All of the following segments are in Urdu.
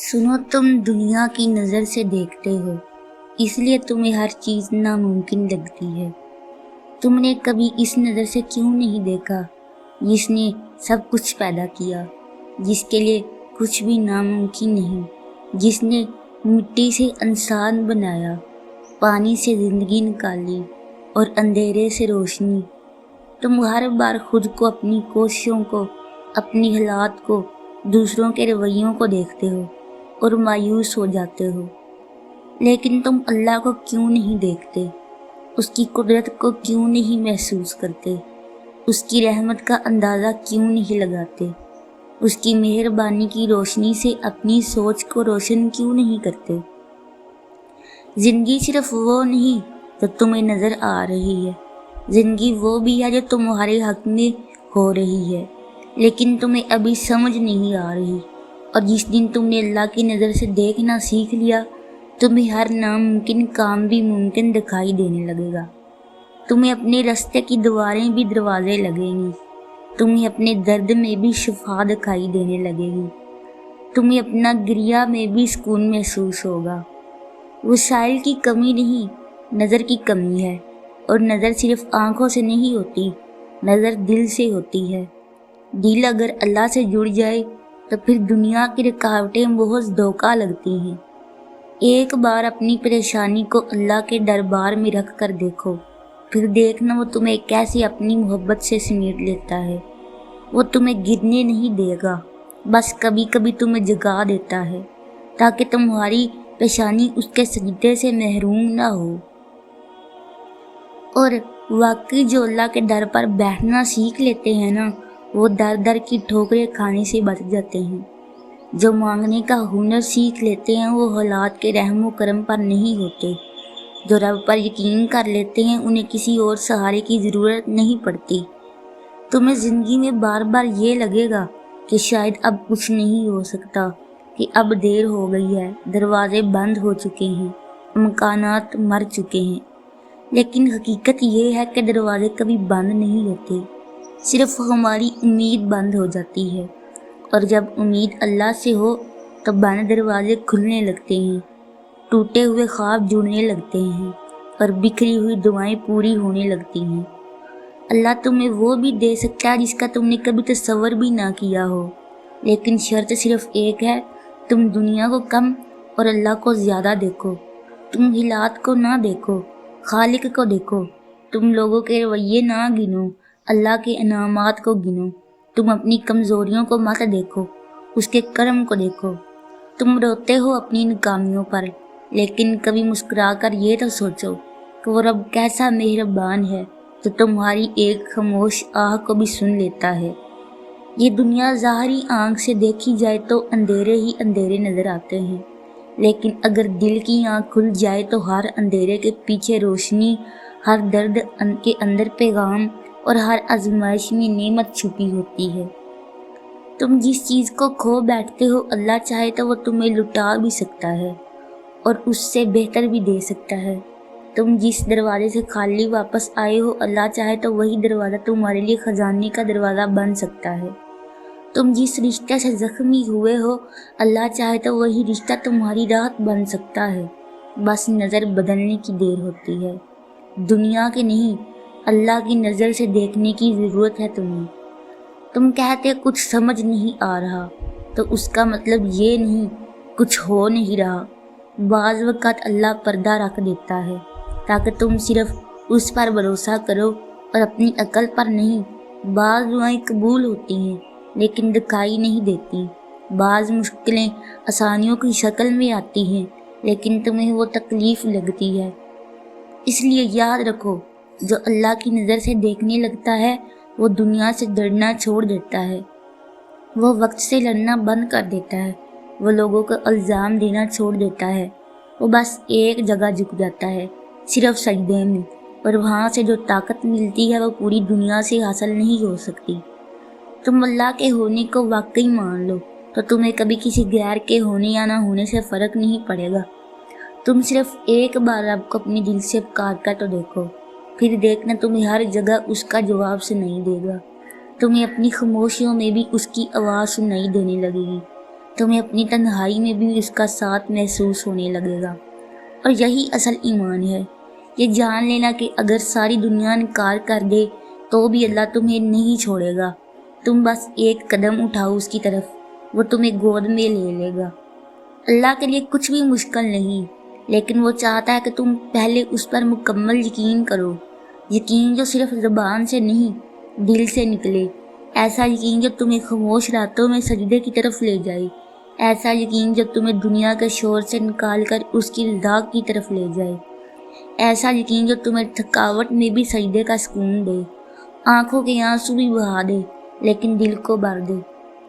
سنو، تم دنیا کی نظر سے دیکھتے ہو، اس لیے تمہیں ہر چیز ناممکن لگتی ہے۔ تم نے کبھی اس نظر سے کیوں نہیں دیکھا جس نے سب کچھ پیدا کیا، جس کے لیے کچھ بھی ناممکن نہیں، جس نے مٹی سے انسان بنایا، پانی سے زندگی نکالی اور اندھیرے سے روشنی۔ تم ہر بار خود کو، اپنی کوششوں کو، اپنی حالات کو، دوسروں کے رویوں کو دیکھتے ہو اور مایوس ہو جاتے ہو، لیکن تم اللہ کو کیوں نہیں دیکھتے؟ اس کی قدرت کو کیوں نہیں محسوس کرتے؟ اس کی رحمت کا اندازہ کیوں نہیں لگاتے؟ اس کی مہربانی کی روشنی سے اپنی سوچ کو روشن کیوں نہیں کرتے؟ زندگی صرف وہ نہیں جو تمہیں نظر آ رہی ہے، زندگی وہ بھی ہے جو تمہارے حق میں ہو رہی ہے لیکن تمہیں ابھی سمجھ نہیں آ رہی۔ اور جس دن تم نے اللہ کی نظر سے دیکھنا سیکھ لیا، تمہیں ہر ناممکن کام بھی ممکن دکھائی دینے لگے گا۔ تمہیں اپنے راستے کی دیواریں بھی دروازے لگیں گی، تمہیں اپنے درد میں بھی شفا دکھائی دینے لگے گی، تمہیں اپنا گریہ میں بھی سکون محسوس ہوگا۔ وسائل کی کمی نہیں، نظر کی کمی ہے، اور نظر صرف آنکھوں سے نہیں ہوتی، نظر دل سے ہوتی ہے۔ دل اگر اللہ سے جڑ جائے تو پھر دنیا کی رکاوٹیں بہت دھوکہ لگتی ہیں۔ ایک بار اپنی پریشانی کو اللہ کے دربار میں رکھ کر دیکھو، پھر دیکھنا وہ تمہیں کیسے اپنی محبت سے سمیٹ لیتا ہے۔ وہ تمہیں گرنے نہیں دے گا، بس کبھی کبھی تمہیں جگا دیتا ہے تاکہ تمہاری پریشانی اس کے سجدے سے محروم نہ ہو۔ اور واقعی جو اللہ کے در پر بیٹھنا سیکھ لیتے ہیں نا، وہ در در کی ٹھوکریں کھانے سے بچ جاتے ہیں۔ جو مانگنے کا ہنر سیکھ لیتے ہیں وہ حالات کے رحم و کرم پر نہیں ہوتے۔ جو رب پر یقین کر لیتے ہیں انہیں کسی اور سہارے کی ضرورت نہیں پڑتی۔ تمہیں زندگی میں بار بار یہ لگے گا کہ شاید اب کچھ نہیں ہو سکتا، کہ اب دیر ہو گئی ہے، دروازے بند ہو چکے ہیں، امکانات مر چکے ہیں، لیکن حقیقت یہ ہے کہ دروازے کبھی بند نہیں ہوتے، صرف ہماری امید بند ہو جاتی ہے۔ اور جب امید اللہ سے ہو تو بند دروازے کھلنے لگتے ہیں، ٹوٹے ہوئے خواب جڑنے لگتے ہیں اور بکھری ہوئی دعائیں پوری ہونے لگتی ہیں۔ اللہ تمہیں وہ بھی دے سکتا ہے جس کا تم نے کبھی تصور بھی نہ کیا ہو، لیکن شرط صرف ایک ہے، تم دنیا کو کم اور اللہ کو زیادہ دیکھو۔ تم حالات کو نہ دیکھو، خالق کو دیکھو۔ تم لوگوں کے رویے نہ گنو، اللہ کے انعامات کو گنو۔ تم اپنی کمزوریوں کو مت دیکھو، اس کے کرم کو دیکھو۔ تم روتے ہو اپنی ناکامیوں پر، لیکن کبھی مسکرا کر یہ تو سوچو کہ وہ رب کیسا مہربان ہے جو تمہاری ایک خاموش آہ کو بھی سن لیتا ہے۔ یہ دنیا ظاہری آنکھ سے دیکھی جائے تو اندھیرے ہی اندھیرے نظر آتے ہیں، لیکن اگر دل کی آنکھ کھل جائے تو ہر اندھیرے کے پیچھے روشنی، ہر درد کے اندر پیغام اور ہر آزمائش میں نعمت چھپی ہوتی ہے۔ تم جس چیز کو کھو بیٹھتے ہو، اللہ چاہے تو وہ تمہیں لٹا بھی سکتا ہے اور اس سے بہتر بھی دے سکتا ہے۔ تم جس دروازے سے خالی واپس آئے ہو، اللہ چاہے تو وہی دروازہ تمہارے لیے خزانے کا دروازہ بن سکتا ہے۔ تم جس رشتہ سے زخمی ہوئے ہو، اللہ چاہے تو وہی رشتہ تمہاری راحت بن سکتا ہے۔ بس نظر بدلنے کی دیر ہوتی ہے، دنیا کے نہیں، اللہ کی نظر سے دیکھنے کی ضرورت ہے تمہیں۔ تم کہتے کچھ سمجھ نہیں آ رہا، تو اس کا مطلب یہ نہیں کچھ ہو نہیں رہا۔ بعض وقت اللہ پردہ رکھ دیتا ہے تاکہ تم صرف اس پر بھروسہ کرو اور اپنی عقل پر نہیں۔ بعض دعائیں قبول ہوتی ہیں لیکن دکھائی نہیں دیتی، بعض مشکلیں آسانیوں کی شکل میں آتی ہیں لیکن تمہیں وہ تکلیف لگتی ہے۔ اس لیے یاد رکھو، جو اللہ کی نظر سے دیکھنے لگتا ہے وہ دنیا سے ڈرنا چھوڑ دیتا ہے، وہ وقت سے لڑنا بند کر دیتا ہے، وہ لوگوں کو الزام دینا چھوڑ دیتا ہے، وہ بس ایک جگہ جھک جاتا ہے، صرف سجدے میں، اور وہاں سے جو طاقت ملتی ہے وہ پوری دنیا سے حاصل نہیں ہو سکتی۔ تم اللہ کے ہونے کو واقعی مان لو تو تمہیں کبھی کسی غیر کے ہونے یا نہ ہونے سے فرق نہیں پڑے گا۔ تم صرف ایک بار رب کو اپنے دل سے پکار کر تو دیکھو، پھر دیکھنا تمہیں ہر جگہ اس کا جواب سنائی دے گا۔ تمہیں اپنی خاموشیوں میں بھی اس کی آواز سنائی دینے لگے گی۔ تمہیں اپنی تنہائی میں بھی اس کا ساتھ محسوس ہونے لگے گا۔ اور یہی اصل ایمان ہے، یہ جان لینا کہ اگر ساری دنیا انکار کر دے تو بھی اللہ تمہیں نہیں چھوڑے گا۔ تم بس ایک قدم اٹھاؤ اس کی طرف، وہ تمہیں گود میں لے لے گا۔ اللہ کے لیے کچھ بھی مشکل نہیں، لیکن وہ چاہتا ہے کہ تم پہلے اس پر مکمل یقین کرو، یقین جو صرف زبان سے نہیں دل سے نکلے، ایسا یقین جو تمہیں خاموش راتوں میں سجدے کی طرف لے جائے، ایسا یقین جو تمہیں دنیا کے شور سے نکال کر اس کی رضا کی طرف لے جائے، ایسا یقین جو تمہیں تھکاوٹ میں بھی سجدے کا سکون دے، آنکھوں کے آنسو بھی بہا دے لیکن دل کو بھر دے۔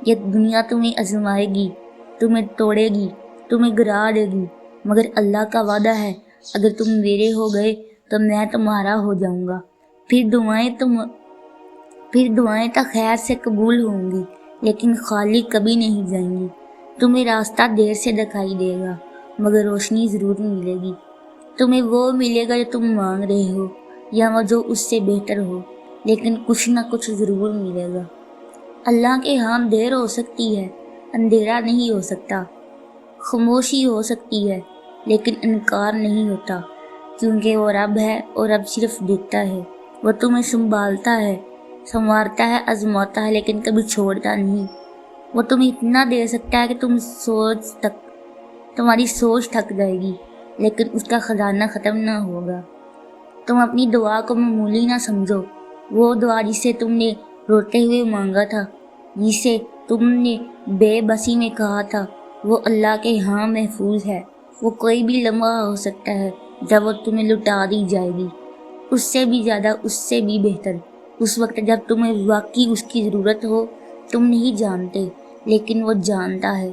یہ دنیا تمہیں آزمائے گی، تمہیں توڑے گی، تمہیں گرا دے گی، مگر اللہ کا وعدہ ہے اگر تم میرے ہو گئے تو میں تمہارا ہو جاؤں گا، پھر دعائیں تو خیر سے قبول ہوں گی لیکن خالی کبھی نہیں جائیں گی۔ تمہیں راستہ دیر سے دکھائی دے گا مگر روشنی ضرور ملے گی۔ تمہیں وہ ملے گا جو تم مانگ رہے ہو یا وہ جو اس سے بہتر ہو، لیکن کچھ نہ کچھ ضرور ملے گا۔ اللہ کے ہاں دیر ہو سکتی ہے، اندھیرا نہیں ہو سکتا، خاموشی ہو سکتی ہے لیکن انکار نہیں ہوتا، کیونکہ وہ رب ہے اور رب صرف دیتا ہے۔ وہ تمہیں سنبھالتا ہے، سنوارتا ہے، آزماتا ہے لیکن کبھی چھوڑتا نہیں۔ وہ تمہیں اتنا دے سکتا ہے کہ تمہاری سوچ تھک جائے گی لیکن اس کا خزانہ ختم نہ ہوگا۔ تم اپنی دعا کو معمولی نہ سمجھو، وہ دعا جسے تم نے روتے ہوئے مانگا تھا، جسے تم نے بے بسی میں کہا تھا، وہ اللہ کے ہاں محفوظ ہے۔ وہ کوئی بھی لمحہ ہو سکتا ہے جب وہ تمہیں لٹا دی جائے گی، اس سے بھی زیادہ، اس سے بھی بہتر، اس وقت جب تمہیں واقعی اس کی ضرورت ہو۔ تم نہیں جانتے لیکن وہ جانتا ہے،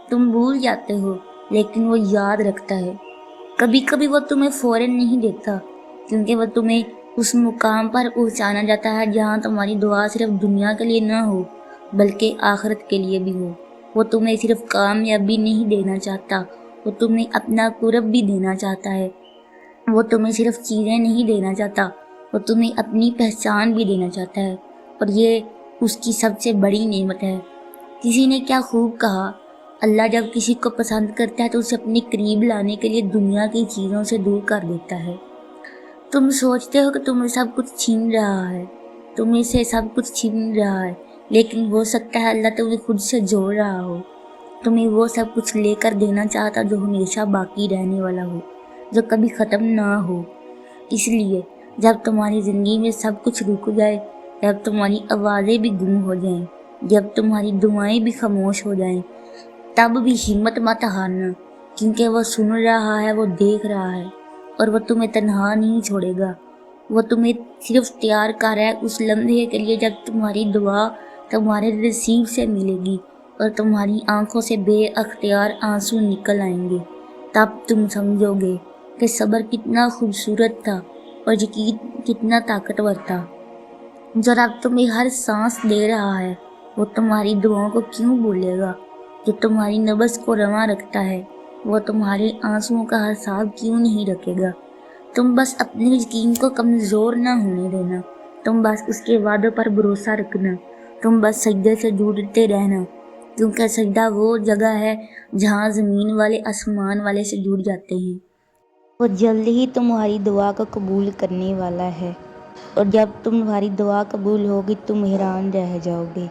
تم بھول جاتے ہو لیکن وہ یاد رکھتا ہے۔ کبھی کبھی وہ تمہیں فوراً نہیں دیتا کیونکہ وہ تمہیں اس مقام پر پہنچانا چاہتا ہے جہاں تمہاری دعا صرف دنیا کے لیے نہ ہو بلکہ آخرت کے لیے بھی ہو۔ وہ تمہیں صرف کامیابی نہیں دینا چاہتا، وہ تمہیں اپنا قرب بھی دینا چاہتا ہے۔ وہ تمہیں صرف چیزیں نہیں دینا چاہتا، وہ تمہیں اپنی پہچان بھی دینا چاہتا ہے، اور یہ اس کی سب سے بڑی نعمت ہے۔ کسی نے کیا خوب کہا، اللہ جب کسی کو پسند کرتا ہے تو اسے اپنے قریب لانے کے لیے دنیا کی چیزوں سے دور کر دیتا ہے۔ تم سوچتے ہو کہ تمہیں سب کچھ چھین رہا ہے، تمہیں سے سب کچھ چھین رہا ہے، لیکن ہو سکتا ہے اللہ تمہیں خود سے جوڑ رہا ہو، تمہیں وہ سب کچھ لے کر دینا چاہتا جو ہمیشہ باقی رہنے والا ہو، جو کبھی ختم نہ ہو۔ اس لیے جب تمہاری زندگی میں سب کچھ رک جائے، جب تمہاری آوازیں بھی گم ہو جائیں، جب تمہاری دعائیں بھی خاموش ہو جائیں، تب بھی ہمت مت ہارنا، کیونکہ وہ سن رہا ہے، وہ دیکھ رہا ہے، اور وہ تمہیں تنہا نہیں چھوڑے گا۔ وہ تمہیں صرف تیار کر رہا ہے اس لمحے کے لیے جب تمہاری دعا تمہارے نصیب سے ملے گی اور تمہاری آنکھوں سے بے اختیار آنسو نکل آئیں گے۔ تب تم سمجھو گے کہ صبر کتنا خوبصورت تھا اور یقین کتنا طاقتور تھا۔ جو رب تمہیں ہر سانس دے رہا ہے وہ تمہاری دعاؤں کو کیوں بھولے گا؟ جو تمہاری نبض کو رواں رکھتا ہے وہ تمہارے آنسوؤں کا حساب کیوں نہیں رکھے گا؟ تم بس اپنے یقین کو کمزور نہ ہونے دینا، تم بس اس کے وعدوں پر بھروسہ رکھنا، تم بس سجدے سے جڑتے رہنا، کیونکہ سجدہ وہ جگہ ہے جہاں زمین والے آسمان والے سے جڑ جاتے ہیں۔ وہ جلد ہی تمہاری دعا کو قبول کرنے والا ہے، اور جب تمہاری دعا قبول ہوگی تم حیران رہ جاؤ گے۔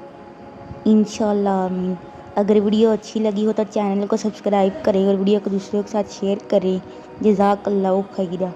انشاءاللہ آمین۔ اگر ویڈیو اچھی لگی ہو تو چینل کو سبسکرائب کریں اور ویڈیو کو دوسروں کے ساتھ شیئر کریں۔ جزاک اللہ خیرہ۔